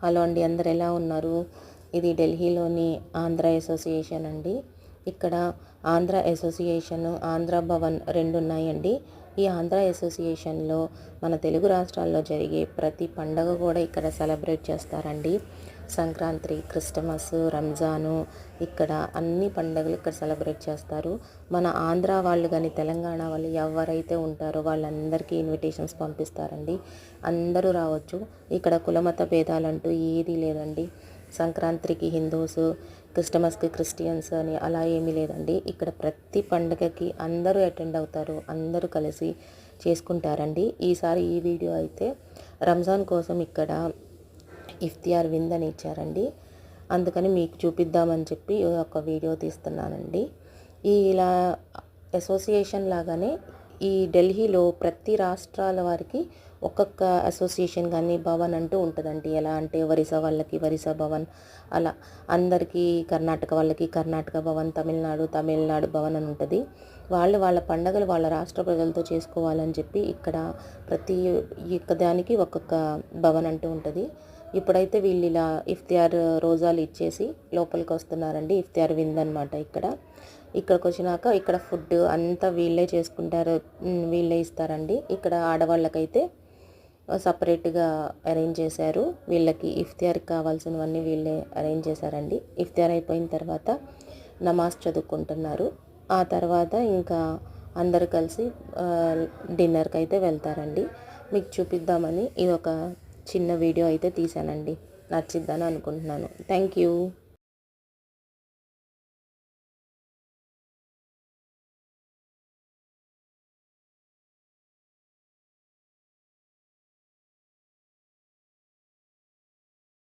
Hello అండి, అందరు ఎలా ఉన్నారు? ఇది ఢిల్లీలోని ఆంధ్ర అసోసియేషన్ అండి. ఇక్కడ ఆంధ్ర అసోసియేషన్, ఆంధ్ర భవన్ రెండు ఉన్నాయండి. ఈ ఆంధ్ర అసోసియేషన్లో మన తెలుగు రాష్ట్రాల్లో జరిగే ప్రతి పండగ కూడా ఇక్కడ సెలబ్రేట్ చేస్తారండి. సంక్రాంతి, క్రిస్టమస్, రంజాను, ఇక్కడ అన్ని పండుగలు ఇక్కడ సెలబ్రేట్ చేస్తారు. మన ఆంధ్ర వాళ్ళు కానీ తెలంగాణ వాళ్ళు ఎవరైతే ఉంటారో వాళ్ళందరికీ ఇన్విటేషన్స్ పంపిస్తారండి. అందరూ రావచ్చు. ఇక్కడ కులమత భేదాలంటూ ఏదీ లేదండి. సంక్రాంతికి హిందూస్, క్రిస్టమస్కి క్రిస్టియన్స్ అని అలా ఏమీ లేదండి. ఇక్కడ ప్రతి పండుగకి అందరూ అటెండ్ అవుతారు, అందరూ కలిసి చేసుకుంటారండి. ఈసారి ఈ వీడియో అయితే రంజాన్ కోసం ఇక్కడ ఇఫ్తియార్ విందని ఇచ్చారండి. అందుకని మీకు చూపిద్దామని చెప్పి ఒక వీడియో తీస్తున్నానండి. ఇలా అసోసియేషన్ లాగానే ఈ ఢిల్లీలో ప్రతి రాష్ట్రాల వారికి ఒక్కొక్క అసోసియేషన్ కానీ భవన్ అంటూ ఉంటుందండి. ఎలా అంటే ఒరిస్సా వాళ్ళకి ఒరిస్సా భవన్, అలా అందరికీ కర్ణాటక వాళ్ళకి కర్ణాటక భవన్, తమిళనాడు భవన్ అని ఉంటుంది. వాళ్ళ పండగలు వాళ్ళ రాష్ట్ర ప్రజలతో చేసుకోవాలని చెప్పి ఇక్కడ ప్రతి దానికి ఒక్కొక్క భవన్ అంటూ ఉంటుంది. ఇప్పుడైతే వీళ్ళు ఇలా ఇఫ్తియార్ రోజాలు ఇచ్చేసి లోపలికి వస్తున్నారండి. ఇఫ్తియార్ విందనమాట. ఇక్కడికి వచ్చినాక ఇక్కడ ఫుడ్ అంతా వీళ్ళే చేసుకుంటారు, వీళ్ళే ఇస్తారండి. ఇక్కడ ఆడవాళ్ళకైతే సపరేట్గా అరేంజ్ చేశారు. వీళ్ళకి ఇఫ్తియార్కి కావాల్సినవన్నీ వీళ్ళే అరేంజ్ చేశారండి. ఇఫ్తియార్ అయిపోయిన తర్వాత నమాజ్ చదువుకుంటున్నారు. ఆ తర్వాత ఇంకా అందరు కలిసి డిన్నర్కి అయితే వెళ్తారండి. మీకు చూపిద్దామని ఇది ఒక చిన్న వీడియో అయితే తీశానండి. నచ్చిద్దని అనుకుంటున్నాను. Thank you.